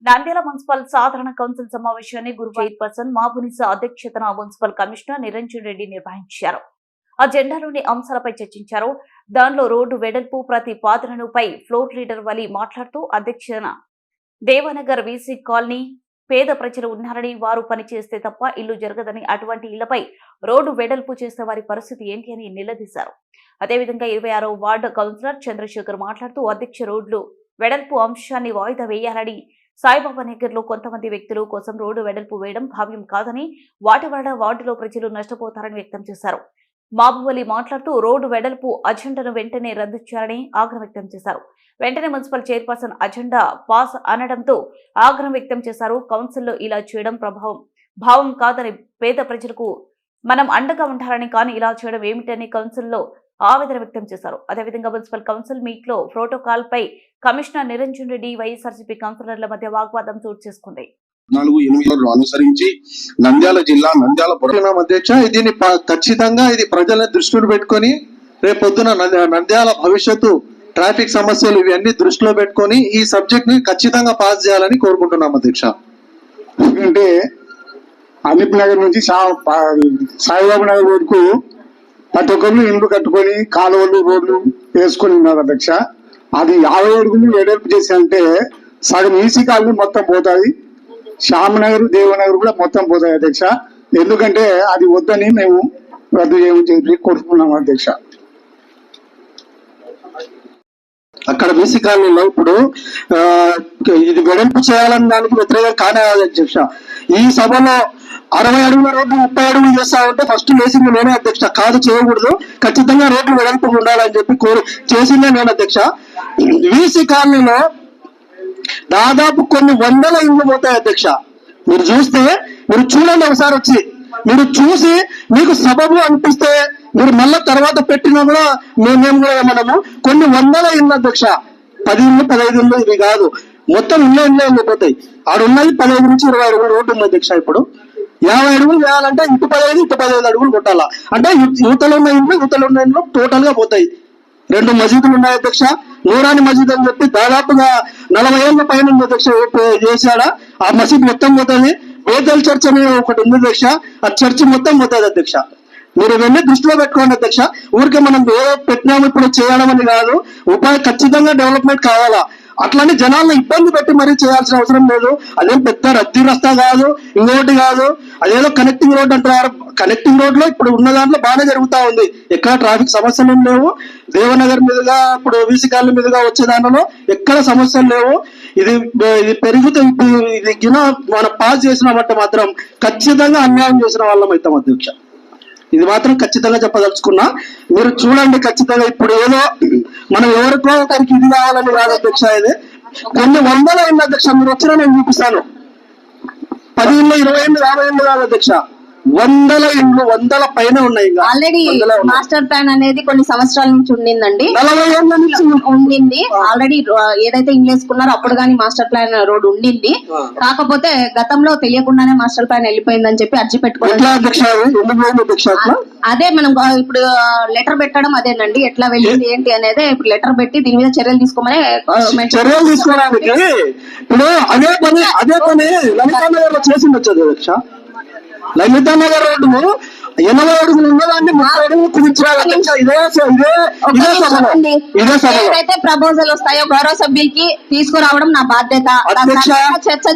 Nandyal municipal సాధారణ council సమావేశాన్ని గురువారం చైర్పర్సన్ మాబునిసా అధ్యక్షతన మున్సిపల్ కమిషనర్ నిరంజన్ రెడ్డి నిర్వహించారు. అజెండాలోని అంశాలపై చర్చించారు. దానిలో రోడ్డు వెడల్పు ప్రతిపాదనపై ఫ్లోర్ లీడర్ వలి మాట్లాడుతూ అధ్యక్షతన దేవనగర్ వీసీ కాలనీ పేద ప్రజలు ఉన్నారని, వారు పనిచేస్తే తప్ప ఇల్లు జరగదని, అటువంటి ఇళ్లపై రోడ్డు వెడల్పు చేస్తే వారి పరిస్థితి ఏంటి అని నిలదీశారు. అదేవిధంగా 26వ వార్డు కౌన్సిలర్ చంద్రశేఖర్ మాట్లాడుతూ అధ్యక్ష రోడ్లు వెడల్పు అంశాన్ని వాయిదా వేయాలని, సాయిబాబా నగర్ లో కొంతమంది వ్యక్తుల కోసం రోడ్డు వెడల్పు వేయడం భావ్యం కాదని, వాటి వల్ల వార్డులో ప్రజలు నష్టపోతారని వ్యక్తం చేశారు. మాబువలి మాట్లాడుతూ రోడ్డు వెడల్పు అజెండాను వెంటనే రద్దు చేయాలని ఆగ్రహం వ్యక్తం చేశారు. వెంటనే మున్సిపల్ చైర్పర్సన్ అజెండా పాస్ అనడంతో ఆగ్రహం వ్యక్తం చేశారు. కౌన్సిల్లో ఇలా చేయడం భావం కాదని, పేద ప్రజలకు మనం అండగా ఉండాలని, కానీ ఇలా చేయడం ఏమిటని కౌన్సిల్లో ఆవేదన వ్యక్తం చేశారు. అదేవిధంగా మున్సిపల్ కౌన్సిల్ మీట్ లో ప్రోటోకాల్ పై కమిషనర్ నిరంజన్ రెడ్డి, వైఎస్ఆర్సీపీ కౌన్సిలర్ల మధ్య వాగ్వాదం చోటు చేసుకుంది. 4-8 అనుసరించి నంద్యాల జిల్లా నంద్యాల అధ్యక్ష దీన్ని ఖచ్చితంగా ఇది ప్రజల దృష్టిలో పెట్టుకొని రేపొద్దున నంద్యాల భవిష్యత్తు ట్రాఫిక్ సమస్యలు ఇవన్నీ దృష్టిలో పెట్టుకొని ఈ సబ్జెక్ట్ ని ఖచ్చితంగా పాస్ చేయాలని కోరుకుంటున్నాం అధ్యక్ష. ఎందుకంటే అనిప్ నగర్ నుంచి సాయిబాబా నగర్ వరకు ప్రతి ఒక్కరు ఇండ్లు కట్టుకొని కాలువలు రోడ్లు వేసుకొని ఉన్నారు అధ్యక్ష. అది 50 అడుగులు వెడల్పు చేసి అంటే సగం ఈసీ కాలనీ మొత్తం పోతాయి, శ్యామనగర్ దేవనగర్ కూడా మొత్తం పోతాయి అధ్యక్ష. ఎందుకంటే అది వద్దని మేము రద్దు చేయమని చెప్పి కోరుకున్నాం అధ్యక్ష. అక్కడ బీసీ కాలనీలో ఇప్పుడు ఇది వెడల్పు చేయాలని దానికి వ్యతిరేకంగా కానే అధ్యక్ష. ఈ సభలో 60 అడుగుల రోడ్లు 30 అడుగులు చేస్తా ఉంటే ఫస్ట్ చేసింది నేనే అధ్యక్ష. కాదు, చేయకూడదు, ఖచ్చితంగా రోడ్లు వెడల్పు ఉండాలని చెప్పి చేసిందే నేను అధ్యక్ష. బీసీ కాలనీలో దాదాపు కొన్ని వందల ఇండ్లు పోతాయి అధ్యక్ష. మీరు చూడండి ఒకసారి వచ్చి మీరు చూసి మీకు సబబు అనిపిస్తే మీరు మళ్ళా తర్వాత పెట్టినా కూడా మేము కూడా మనము కొన్ని వందల ఇళ్ళు అధ్యక్ష. 10 ఇళ్ళు 15 ఇళ్ళు ఇవి కాదు, మొత్తం ఇళ్ళే పోతాయి. ఆడున్నది 15 నుంచి 20 అడుగులు రోడ్డు ఉంది అధ్యక్ష. ఇప్పుడు 50 అడుగులు వేయాలంటే ఇటు 15 ఇటు 15 అడుగులు కొట్టాలా అంటే యువతలో ఉన్న ఇండ్లు టోటల్ గా పోతాయి. 2 మసీదులు ఉన్నాయి అధ్యక్ష. నూరాని మసీద్ అని చెప్పి దాదాపుగా 40 ఏళ్ల పైన అధ్యక్ష చేశాడా. ఆ మసీద్ మొత్తం పోతుంది. వేదల్ చర్చ్ అని ఒకటి ఉంది అధ్యక్ష, ఆ చర్చ్ మొత్తం పోతుంది అధ్యక్ష. మీరు ఇవన్నీ దృష్టిలో పెట్టుకోండి అధ్యక్ష. ఊరికే మనం ఏదో పెట్టినాము ఇప్పుడు చేయడం అని కాదు, ఉపాధి ఖచ్చితంగా డెవలప్మెంట్ కావాలా. అట్లని జనాలను ఇబ్బంది పెట్టి మరీ చేయాల్సిన అవసరం లేదు. అదేం పెద్ద రద్దీ రస్తా కాదు, ఇంకోటి కాదు. అదేదో కనెక్టింగ్ రోడ్ అంటారు. కనెక్టింగ్ రోడ్ లో ఇప్పుడు ఉన్న దాంట్లో బాగానే జరుగుతా ఉంది, ఎక్కడ ట్రాఫిక్ సమస్యలు ఏం లేవు. దేవనగర్ మీదుగా ఇప్పుడు వీసీ కాలనీ మీదుగా వచ్చే దాంట్లో ఎక్కడ సమస్యలు లేవు. ఇది పెరుగుతూ ఇది గిన మనం పాస్ చేసినామంటే మాత్రం ఖచ్చితంగా అన్యాయం చేసిన వాళ్ళం అవుతాం అధ్యక్ష. ఇది మాత్రం ఖచ్చితంగా చెప్పదలుచుకున్నా. మీరు చూడండి ఖచ్చితంగా ఇప్పుడు ఏదో మనం ఎవరికో ఒకరికి ఇది కావాలని కాదు అధ్యక్ష. ఇది కొన్ని వందల ఏళ్ళు అధ్యక్ష. మీరు వచ్చినా నేను చూపిస్తాను. 10 ఇళ్ళు 20 ఏళ్ళు 50 ఏళ్ళు కాదు అధ్యక్ష, వందల ఇండ్లు, వందల పైన ఉన్నాయి. ఆల్రెడీ మాస్టర్ ప్లాన్ అనేది కొన్ని సంవత్సరాల నుంచి ఉండిందండి, 40 ఏళ్ళ నుంచి ఉండింది. ఆల్రెడీ ఏదైతే ఇండ్లు వేసుకున్నారో అప్పుడు కానీ మాస్టర్ ప్లాన్ రోడ్ ఉండింది. కాకపోతే గతంలో తెలియకుండానే మాస్టర్ ప్లాన్ వెళ్ళిపోయిందని చెప్పి అర్జీ పెట్టుకోవడం. అదే మనం ఇప్పుడు లెటర్ పెట్టడం అదేనండి. ఎట్లా వెళ్ళింది ఏంటి అనేది ఇప్పుడు లెటర్ పెట్టి దీని మీద చర్యలు తీసుకోమని చర్యలు తీసుకోవడానికి ఇప్పుడు అదే పని లలితానగర్ లో చేసిండొచ్చు అధ్యక్ష. లలితానగర్ రోడ్డు 80 అడుగులు ఉన్నదాన్ని 30 అడుగులు కుదించాలి. ఏదైతే ప్రపోజల్ వస్తాయో గౌరవ సభ్యులకి తీసుకురావడం నా బాధ్యత. చర్చ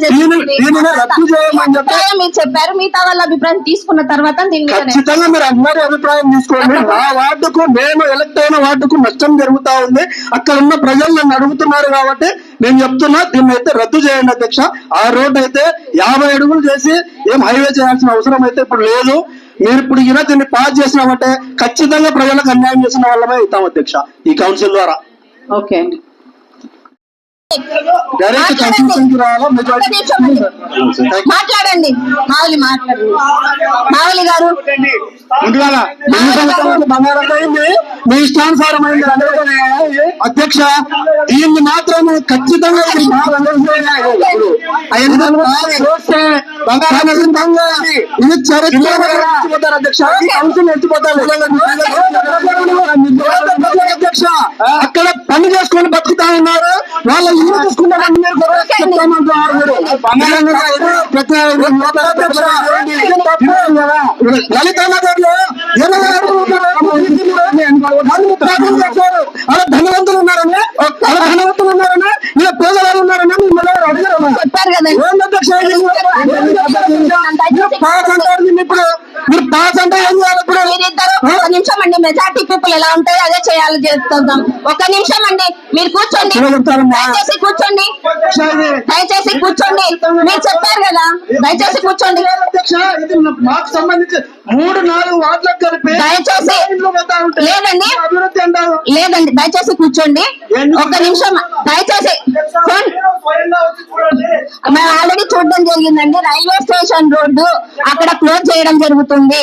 మీరు చెప్పారు, మిగతా వాళ్ళ అభిప్రాయం తీసుకున్న తర్వాత ఖచ్చితంగా మీరు అందరి అభిప్రాయం తీసుకోండి. నా వార్డుకు, నేను ఎలక్ట్ అయిన వార్డుకు నష్టం జరుగుతా ఉంది. అక్కడ ఉన్న ప్రజలు నన్ను అడుగుతున్నారు కాబట్టి నేను చెప్తున్నా, దీన్ని అయితే రద్దు చేయండి అధ్యక్ష. ఆ రోడ్డు అయితే 50 అడుగులు చేసి ఏం హైవే చేయాల్సిన అవసరం అయితే ఇప్పుడు లేదు. మీరు ఇప్పుడు ఇలా దీన్ని పాస్ చేసినామంటే ఖచ్చితంగా ప్రజలకు అన్యాయం చేసిన వాళ్ళమే అవుతాం అధ్యక్ష ఈ కౌన్సిల్ ద్వారా. ఓకే అండి, డైరెక్ట్ కన్సల్టెన్సీ రావాలా? మాట్లాడండి. మావలి గారు మీ ఇష్టానుసారమైంది అధ్యక్ష. దీన్ని మాత్రం ఖచ్చితంగా ఇది చరిత్ర అధ్యక్ష. అధ్యక్ష అక్కడ పని చేసుకొని బతుకుతా ఉన్నారు, వాళ్ళ ఇల్లు చూసుకుంటామని లలిత నగర్ లో అలా ధనవంతులు ఉన్నారని, అలా ధనవంతులు ఉన్నారని, ఇలా పేదవాళ్ళు ఉన్నారని చెప్పారు కదా. పాస్ అంటారు. ఇప్పుడు మీరు పాస్ అంటే ఏం చేయాలి? ఇప్పుడు మీరిద్దరు ఒక నిమిషం అండి, మెజార్టీ పీపుల్ ఎలా ఉంటాయో అదే చేయాలి, చేస్తాం. ఒక నిమిషం అండి, మీరు కూర్చోండి, దయచేసి కూర్చోండి, దయచేసి కూర్చోండి. మీరు చెప్పారు కదా, దయచేసి కూర్చోండి. అధ్యక్ష ఇది మాకు సంబంధించి 3-4 వార్డులకు కలిపి దయచేసి లేదండి, అభివృద్ధి అంటారు. లేదండి, దయచేసి కూర్చోండి. ఒక్క నిమిషం దయచేసి. మేము ఆల్రెడీ చూడడం జరిగిందండి, రైల్వే స్టేషన్ రోడ్డు అక్కడ క్లోజ్ చేయడం జరుగుతుంది.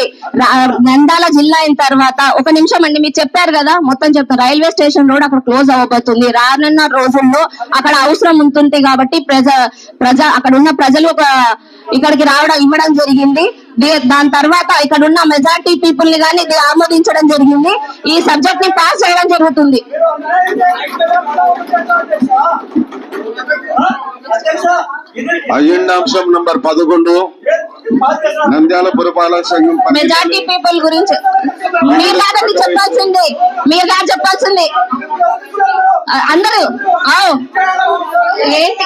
నంద్యాల జిల్లా అయిన తర్వాత ఒక నిమిషం అండి, మీరు చెప్పారు కదా, మొత్తం చెప్తారు. రైల్వే స్టేషన్ రోడ్ అక్కడ క్లోజ్ అవ్వబోతుంది. రానున్న రోజుల్లో అక్కడ అవసరం ఉంటుంది కాబట్టి అక్కడ ఉన్న ప్రజలు ఇక్కడికి రావడం ఇవ్వడం జరిగింది. దాని తర్వాత ఇక్కడ ఉన్న మెజార్టీ పీపుల్ ని కానీ ఇది ఆమోదించడం జరిగింది. ఈ సబ్జెక్ట్ ని పాస్ చేయడం జరుగుతుంది. అజెండాంశం నంబర్ 11 నంద్యాల పురపాలక సంఘం మెజార్టీ పీపుల్ గురించి మీరు కాదండి చెప్పాల్సింది, మీరు కాదు చెప్పాల్సింది. అందరూ ఏంటి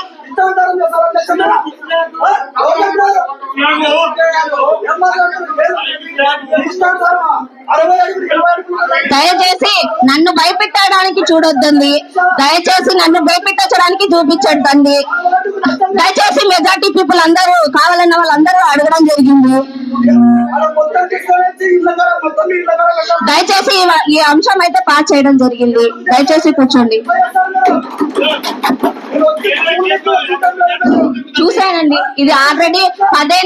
దయచేసి నన్ను భయపెట్టడానికి చూడొద్దండి, దయచేసి నన్ను భయపెట్టడానికి చూపించొద్దండి. దయచేసి మెజార్టీ పీపుల్ అందరూ కావాలన్న వాళ్ళందరూ అడగడం జరిగింది. దయచేసి ఈ అంశం అయితే పాస్ చేయడం జరిగింది. దయచేసి కూర్చోండి. చూసానండి, ఇది ఆల్రెడీ 10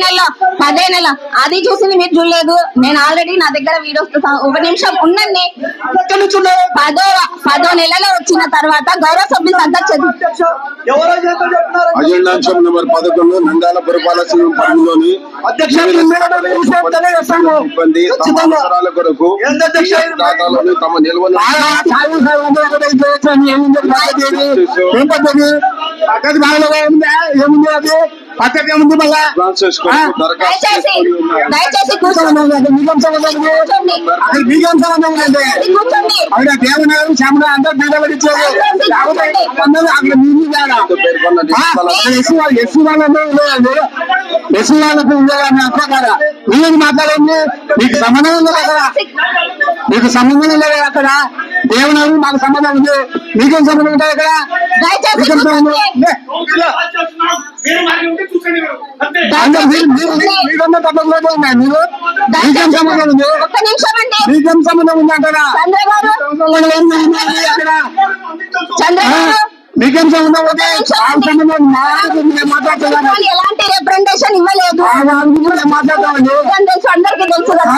నెల అది చూసింది మీరు చూడలేదు. నేను ఆల్రెడీ నా దగ్గర వీడియోస్ ఒక నిమిషం ఉండండి. 10 నెలలో వచ్చిన తర్వాత గౌరవ సభ్యులు అధ్యక్షుడు అజెండాంశం నంబర్ 11 నంద్యాల పురపాలక సంఘం పరిధిలోని సిబ్బంది తమ అవసరాల కొరకు ఖాతాలోని తమ నిల్వలు ట్రాన్స్ఫర్ కొరకు దరఖాస్తు దయచేసి కూర్చోండి. మీరు మాట్లాడండి, మీకు సంబంధం ఉంది కదా, మీకు సంబంధం లేదు అక్కడ. దేవుడు మాకు సంబంధం ఉంది, మీకేం సంబంధం ఉంటుంది అక్కడ? మీకన్నా తప్పలేదు ఉన్నాయి. మీరు మీకేం సంబంధం ఉంది? ఒక్క నిమిషం అండి, మీకేం సంబంధం ఉంది అంటారా? చంద్రబాబు మీకేం సంబంధం ఉంది? మాట్లాడుతున్నాను, ఎలాంటి రిప్రజెంటేషన్ ఇవ్వలేదు. మాట్లాడతామండి. తెలుసు, అందరికీ తెలుసు కదా.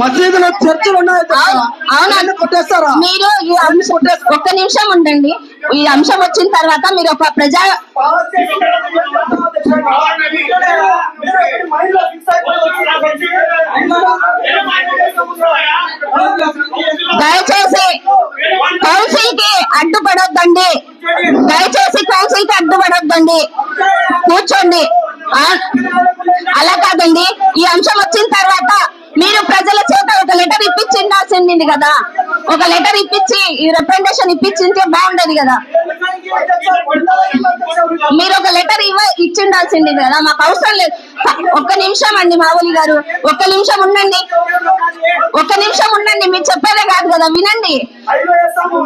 మసీదులో చర్చలు ఉన్నాయి, అవునా? కొట్టేస్తారా మీరు ఈ ఒక్క నిమిషం ఉండండి. ఈ అంశం వచ్చిన తర్వాత మీరు ఒక దయచేసి కౌన్సిల్ కి అడ్డుపడొద్దండి, దయచేసి కౌన్సిల్ కి అడ్డుపడొద్దండి, కూర్చోండి. అలా కాదండి, ఈ అంశం వచ్చిన తర్వాత మీరు ప్రజల చేత ఒక లెటర్ ఇప్పించిండాల్సింది కదా, ఒక లెటర్ ఇప్పించి ఈ రిప్రజెంటేషన్ ఇప్పించింటే బాగుండేది కదా. మీరు ఒక లెటర్ ఇచ్చిండాల్సింది కదా, మాకు అవసరం లేదు. ఒక్క నిమిషం అండి మావులి గారు, ఒక్క నిమిషం ఉండండి, ఒక్క నిమిషం ఉండండి. మీరు చెప్పేదే కాదు కదా, వినండి,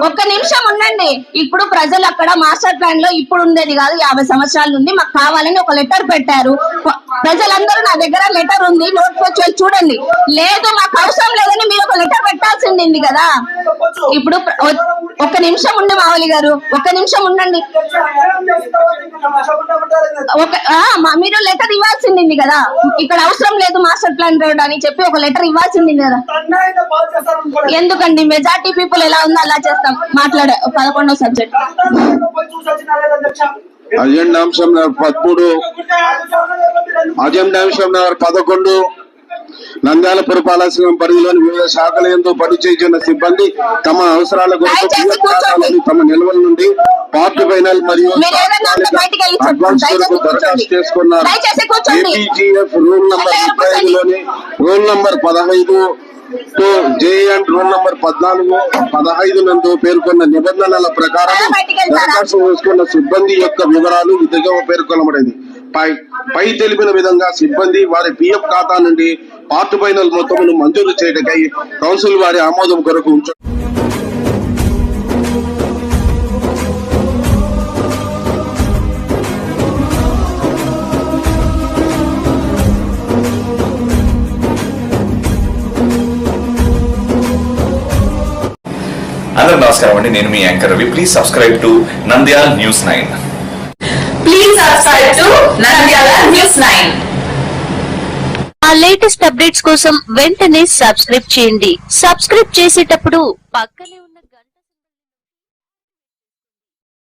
ఒక్క నిమిషం ఉండండి. ఇప్పుడు ప్రజలు అక్కడ మాస్టర్ ప్లాన్ లో ఇప్పుడు ఉండేది కాదు, 50 సంవత్సరాల నుండి మాకు కావాలని ఒక లెటర్ పెట్టారు. ప్రజలందరూ నా దగ్గర లెటర్ ఉంది, నోట్ వచ్చి చూడండి. లేదు మాకు అవసరం లేదని మీరు ఒక లెటర్ పెట్టాల్సింది. ఉండింది కదా. ఇప్పుడు ఒక్క నిమిషం ఉండి మావలి గారు, ఒక్క నిమిషం ఉండండి. మీరు లెటర్ ఇవ్వాల్సింది కదా, ఇక్కడ అవసరం లేదు మాస్టర్ ప్లాన్ రోడ్ అని చెప్పి ఒక లెటర్ ఇవ్వాల్సింది కదా. ఎందుకండి మెజార్టీ పీపుల్ ఎలా ఉందో అలా చేస్తాం. 11వ సబ్జెక్ట్ అజెండాంశం నెంబర్ 13, అజెండాంశం నెంబర్ 11 నంద్యాల పురపాలక పరిధిలోని వివిధ శాఖల యందు పనిచేస్తున్న సిబ్బంది తమ అవసరాల కొరకు తమ నిల్వల నుండి పార్ట్ ఫైనల్ మరియు అడ్వాన్స్ కొరకు దరఖాస్తు చేసుకున్నారు. ఏపీజీఎఫ్ రూల్ నంబర్ 35 లోని rule number 15 J and rule number 14-15 నందు పేర్కొన్న నిబంధనల ప్రకారం దరఖాస్తు చేసుకున్న సిబ్బంది యొక్క వివరాలు ఇదిగా పేర్కొనబడింది. పై తెలిపిన విధంగా సిబ్బంది వారి పిఎఫ్ ఖాతా నుండి పార్ట్ ఫైనల్ మొత్తమును మంజూరు చేయటకై కౌన్సిల్ వారి ఆమోదం కొరకు ఉంచ అందరూ నమస్కారం అండి, నేను మీ anchor Ravi. Please subscribe to Nandyal news 9. Please subscribe to Nandyala News 9. ఆ లేటెస్ట్ అప్డేట్స్ కోసం వెంటనే సబ్స్క్రైబ్ చేయండి. సబ్స్క్రైబ్ చేసేటప్పుడు పక్కనే ఉన్న గంట